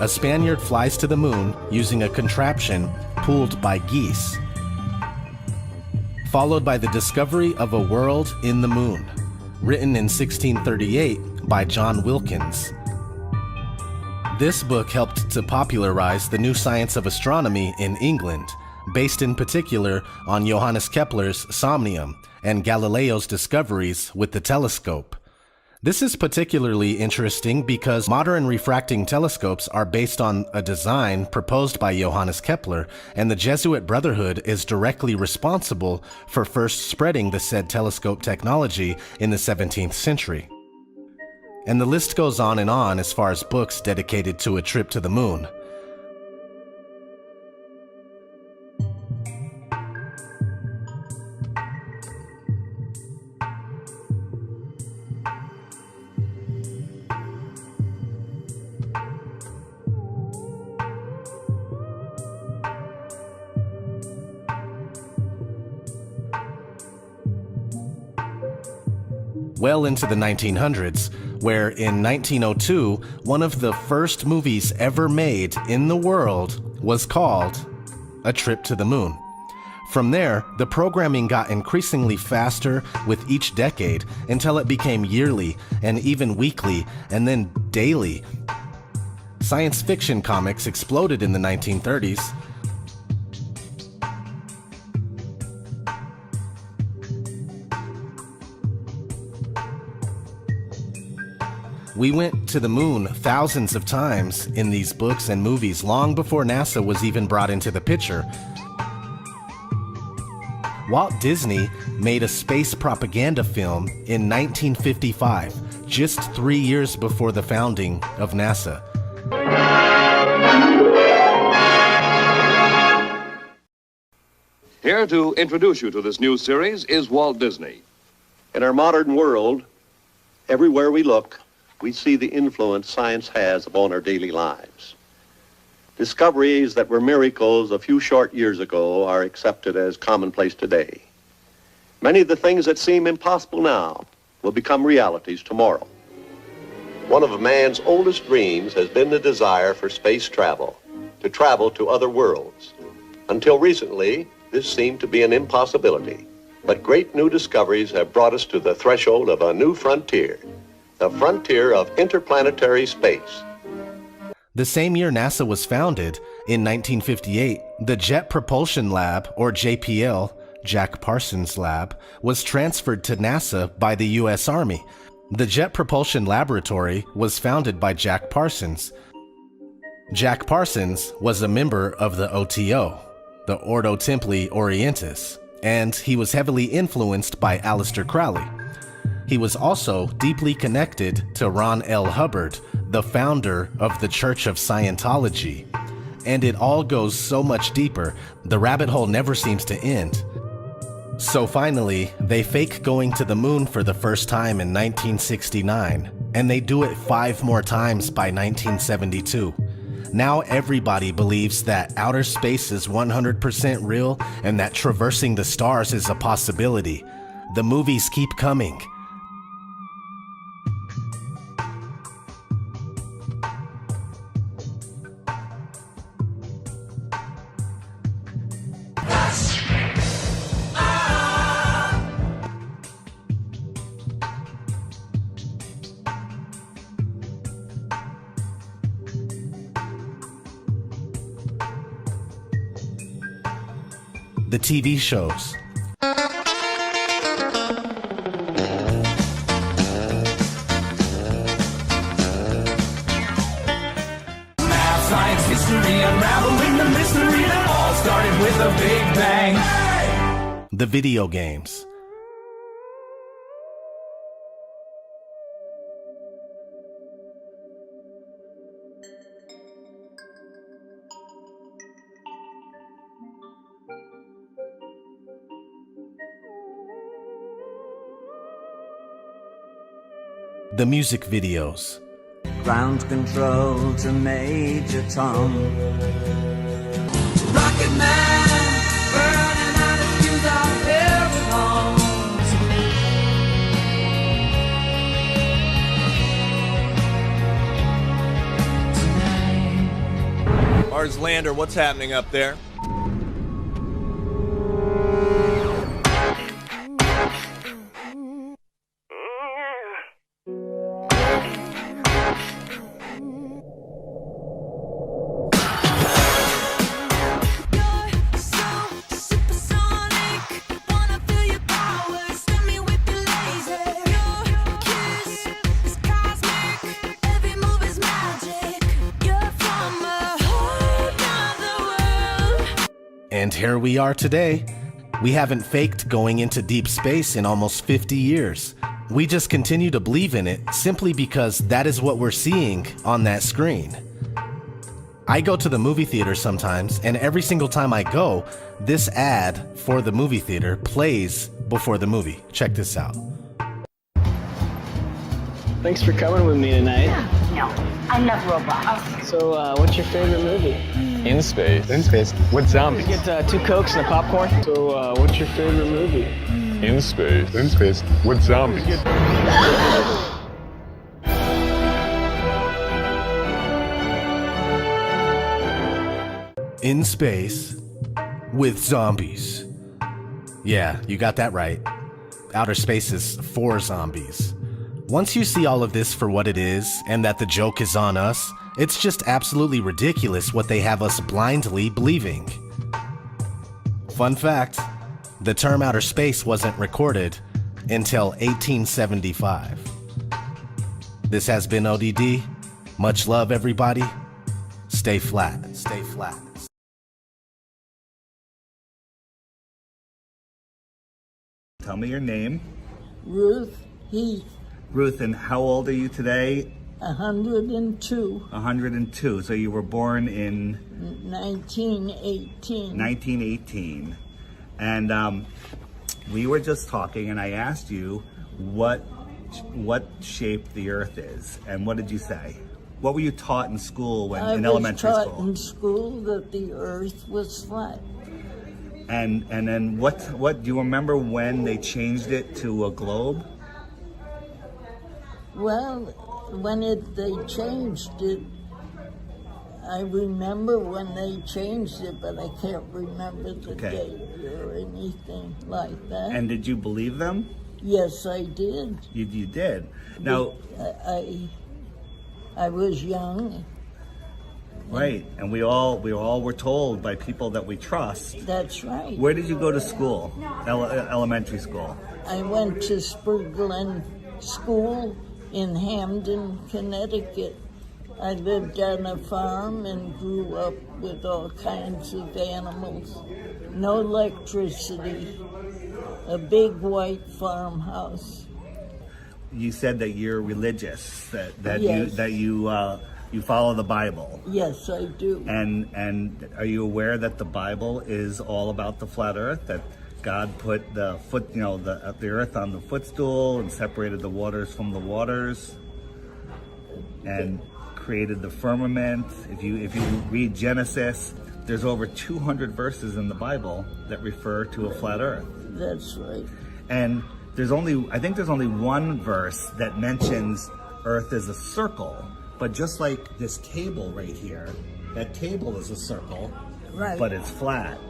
A Spaniard flies to the moon using a contraption pulled by geese. Followed by The Discovery of a World in the Moon, written in 1638 by John Wilkins. This book helped to popularize the new science of astronomy in England, based in particular on Johannes Kepler's Somnium and Galileo's discoveries with the telescope. This is particularly interesting because modern refracting telescopes are based on a design proposed by Johannes Kepler, and the Jesuit Brotherhood is directly responsible for first spreading the said telescope technology in the 17th century. And the list goes on as far as books dedicated to a trip to the moon. Well into the 1900s, where in 1902, one of the first movies ever made in the world was called A Trip to the Moon. From there, the programming got increasingly faster with each decade until it became yearly and even weekly and then daily. Science fiction comics exploded in the 1930s. We went to the moon thousands of times in these books and movies long before NASA was even brought into the picture. Walt Disney made a space propaganda film in 1955, just 3 years before the founding of NASA. Here to introduce you to this new series is Walt Disney. In our modern world, everywhere we look, we see the influence science has upon our daily lives. Discoveries that were miracles a few short years ago are accepted as commonplace today. Many of the things that seem impossible now will become realities tomorrow. One of man's oldest dreams has been the desire for space travel, to travel to other worlds. Until recently, this seemed to be an impossibility. But great new discoveries have brought us to the threshold of a new frontier. The frontier of interplanetary space. The same year NASA was founded, in 1958, the Jet Propulsion Lab, or JPL, Jack Parsons Lab, was transferred to NASA by the U.S. Army. The Jet Propulsion Laboratory was founded by Jack Parsons. Jack Parsons was a member of the OTO, the Ordo Templi Orientis, and he was heavily influenced by Aleister Crowley. He was also deeply connected to Ron L. Hubbard, the founder of the Church of Scientology. And it all goes so much deeper, the rabbit hole never seems to end. So finally, they fake going to the moon for the first time in 1969, and they do it 5 more times by 1972. Now everybody believes that outer space is 100% real and that traversing the stars is a possibility. The movies keep coming. The TV shows. science history, unraveling the mystery that all started with a big bang. The video games. The music videos. Ground control to Major Tom. Rocket Man, burning out his fuse out every home. Mars Lander, what's happening up there? And here we are today. We haven't faked going into deep space in almost 50 years. We just continue to believe in it simply because that is what we're seeing on that screen. I go to the movie theater sometimes, and every single time I go, this ad for the movie theater plays before the movie. Check this out. Thanks for coming with me tonight. No, I love robots. So, what's your favorite movie? In Space. In Space. With zombies. Get 2 Cokes and a popcorn. So, what's your favorite movie? In Space. In Space. With zombies. In space with zombies. Yeah, you got that right. Outer space is for zombies. Once you see all of this for what it is, and that the joke is on us, it's just absolutely ridiculous what they have us blindly believing. Fun fact, the term outer space wasn't recorded until 1875. This has been ODD. Much love, everybody. Stay flat. Stay flat. Tell me your name. Ruth Heath. Ruth, and how old are you today? 102. 102. So you were born in 1918. 1918. And we were just talking, and I asked you what shape the Earth is, and what did you say? What were you taught in school in elementary school? I was taught in school that the Earth was flat. And then what do you remember when they changed it to a globe? Well, when they changed it, I remember when they changed it, but I can't remember the date or anything like that. And did you believe them? Yes, I did. You did. Now, I was young. Right, and we all were told by people that we trust. That's right. Where did you go to school? Elementary school? I went to Spur Glen School in Hamden, Connecticut. I lived on a farm and grew up with all kinds of animals. No electricity. A big white farmhouse. You said that you're religious, that yes. you follow the Bible. Yes, I do. And are you aware that the Bible is all about the flat Earth? That God put the earth on the footstool and separated the waters from the waters, and created the firmament. If you read Genesis, there's over 200 verses in the Bible that refer to a flat Earth. That's right. And I think there's only one verse that mentions Earth as a circle. But just like this table right here, that table is a circle, right, but it's flat.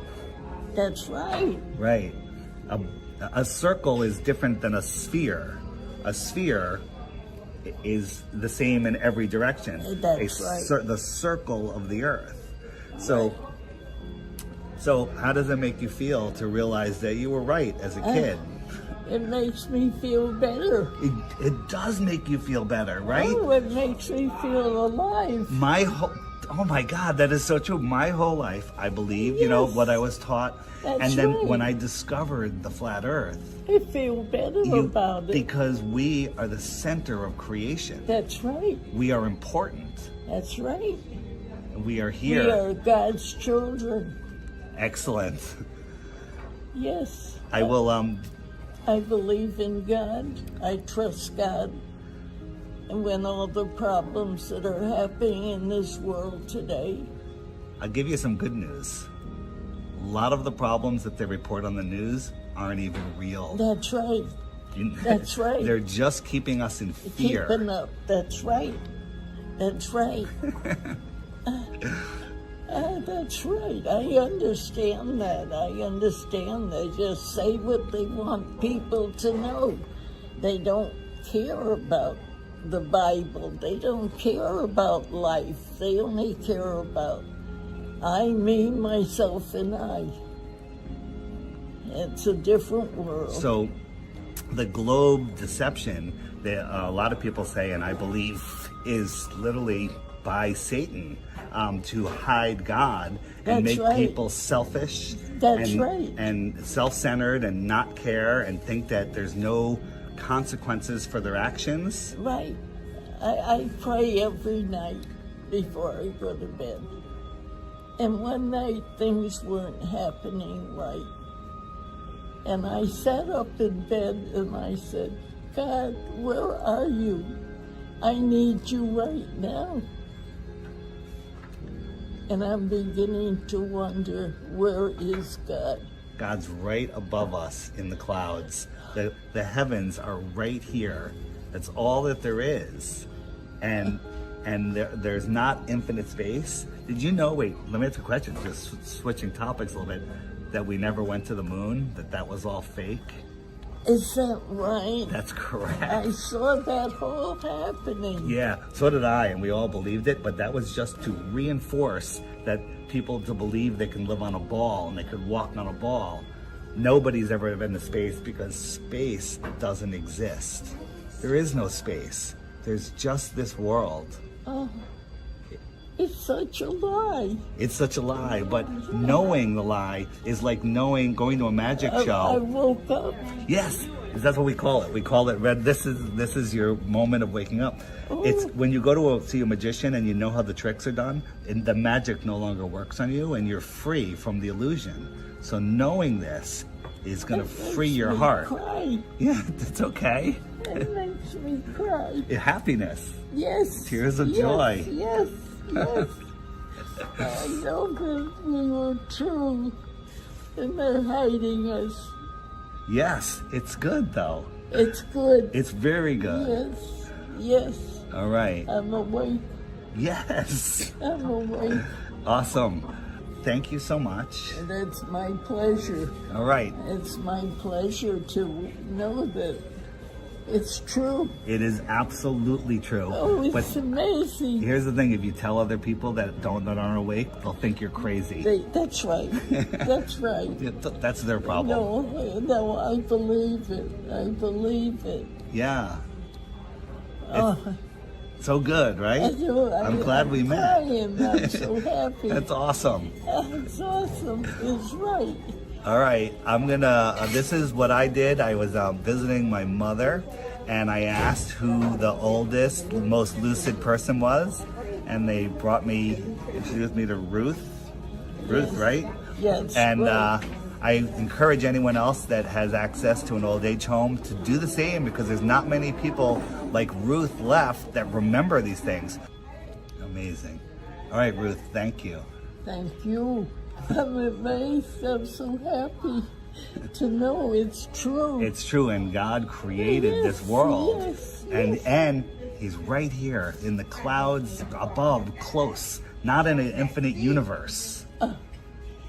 That's right. Right. A circle is different than a sphere. A sphere is the same in every direction. That's right. The circle of the Earth. So how does it make you feel to realize that you were right as a kid? It makes me feel better. It does make you feel better, right? Oh, it makes me feel alive. Oh Oh my God, that is so true. My whole life, I believe, you know, what I was taught. That's and then right. when I discovered the flat earth, I feel better about it. because we are the center of creation. That's right. We are important. That's right. We are here. We are God's children. Excellent. Yes. I will, I believe in God. I trust God. And when all the problems that are happening in this world today, I'll give you some good news. A lot of the problems that they report on the news aren't even real. that's right. That's right. They're just keeping us in fear. Keeping up. That's right. That's right. That's right. I understand that. I understand. They just say what they want people to know. They don't care about the Bible. They don't care about life. They only care about I, me, myself, and I. It's a different world. So the globe deception that a lot of people say, and I believe, is literally by Satan to hide God and That's make right. people selfish That's and, right. and self-centered and not care and think that there's no consequences for their actions. Right. I pray every night before I go to bed. And one night things weren't happening right. And I sat up in bed and I said, God, where are you? I need you right now. And I'm beginning to wonder, where is God? God's right above us in the clouds. The heavens are right here. That's all that there is. And there's not infinite space. Did you know, wait, let me ask a question, just switching topics a little bit, that we never went to the moon, that was all fake? Is that right? That's correct. I saw that all happening. Yeah, so did I, and we all believed it, but that was just to reinforce that people to believe they can live on a ball and they could walk on a ball. Nobody's ever been to space because space doesn't exist. There is no space. There's just this world. Oh, it's such a lie. It's such a lie, but knowing the lie is like going to a magic show. I woke up. Yes, that's what we call it. We call it red. This is your moment of waking up. Oh. It's when you go to see a magician and you know how the tricks are done, and the magic no longer works on you, and you're free from the illusion. So knowing this is going to free your heart. Cry. Yeah, it's okay. It makes me cry. Happiness. Yes. Tears of yes, joy. Yes. Yes. I know that we were true, and they're hiding us. Yes, it's good though. It's good. It's very good. Yes. Yes. All right. I'm awake. Yes. I'm awake. Awesome. Thank you so much. And it's my pleasure. All right. It's my pleasure to know that it's true. It is absolutely true. Oh, it's amazing. Here's the thing: if you tell other people that aren't awake, they'll think you're crazy. That's right. That's right. That's their problem. No, I believe it. I believe it. Yeah. Oh, so good, right? I'm glad we met. I'm so happy. That's awesome. That's awesome. It's right. All right, I'm gonna, this is what I did. I was visiting my mother, and I asked who the oldest, most lucid person was, and they introduced me to Ruth. Ruth, right? Yes. And right. I encourage anyone else that has access to an old age home to do the same, because there's not many people like Ruth left that remember these things. Amazing. All right, Ruth, thank you. Thank you. I'm amazed. I'm so happy to know it's true. It's true, and God created this world. Yes, and He's right here in the clouds above, close, not in an infinite universe.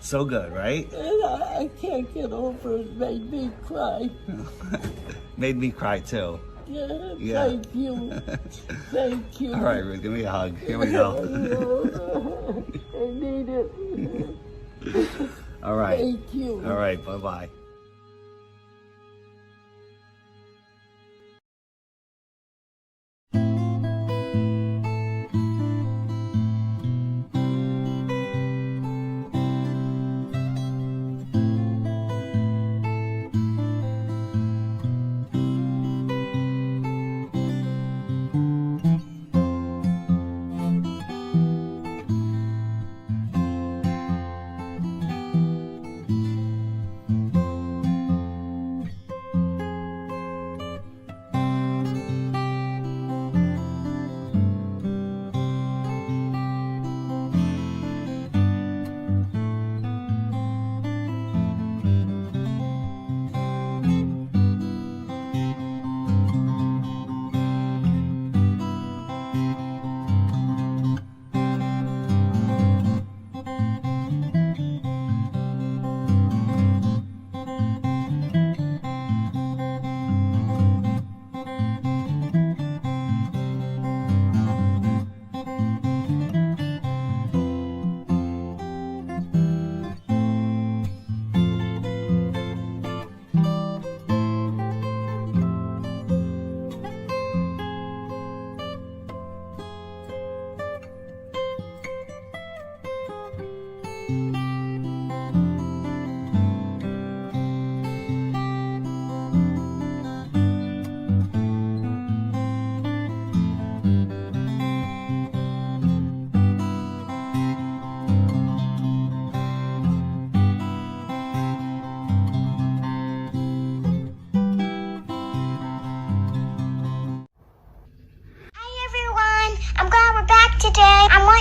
So good, right? I can't get over it. Made me cry. Made me cry too. Yeah. Thank you. Thank you. All right, Ruth, give me a hug. Here we go. I need it. All right. Thank you. All right, bye-bye.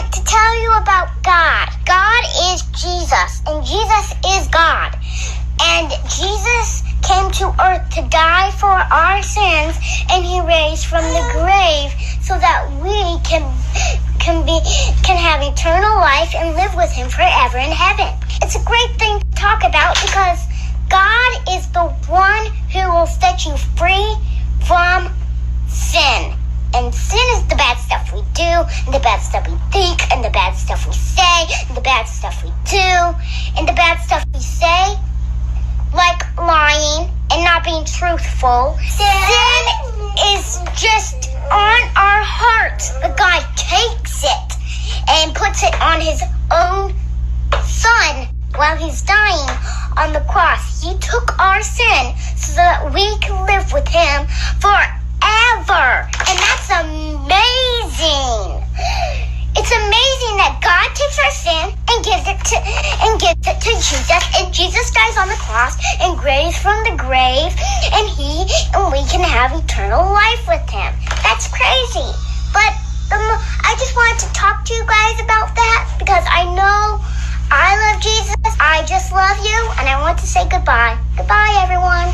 like to tell you about God. God is Jesus, and Jesus is God. And Jesus came to earth to die for our sins, and he raised from the grave so that we can have eternal life and live with him forever in heaven. It's a great thing to talk about because God is the one who will set you free from sin. And sin is the bad stuff we do, and the bad stuff we think, and the bad stuff we say, and the bad stuff we do, and the bad stuff we say, like lying and not being truthful. Sin is just on our hearts, but God takes it and puts it on his own Son while he's dying on the cross. He took our sin so that we can live with him forever. And that's amazing. It's amazing that God takes our sin and gives it to Jesus, and Jesus dies on the cross and raised from the grave, and we can have eternal life with him. That's crazy. But I just wanted to talk to you guys about that because I know I love Jesus. I just love you, and I want to say goodbye. Goodbye, everyone.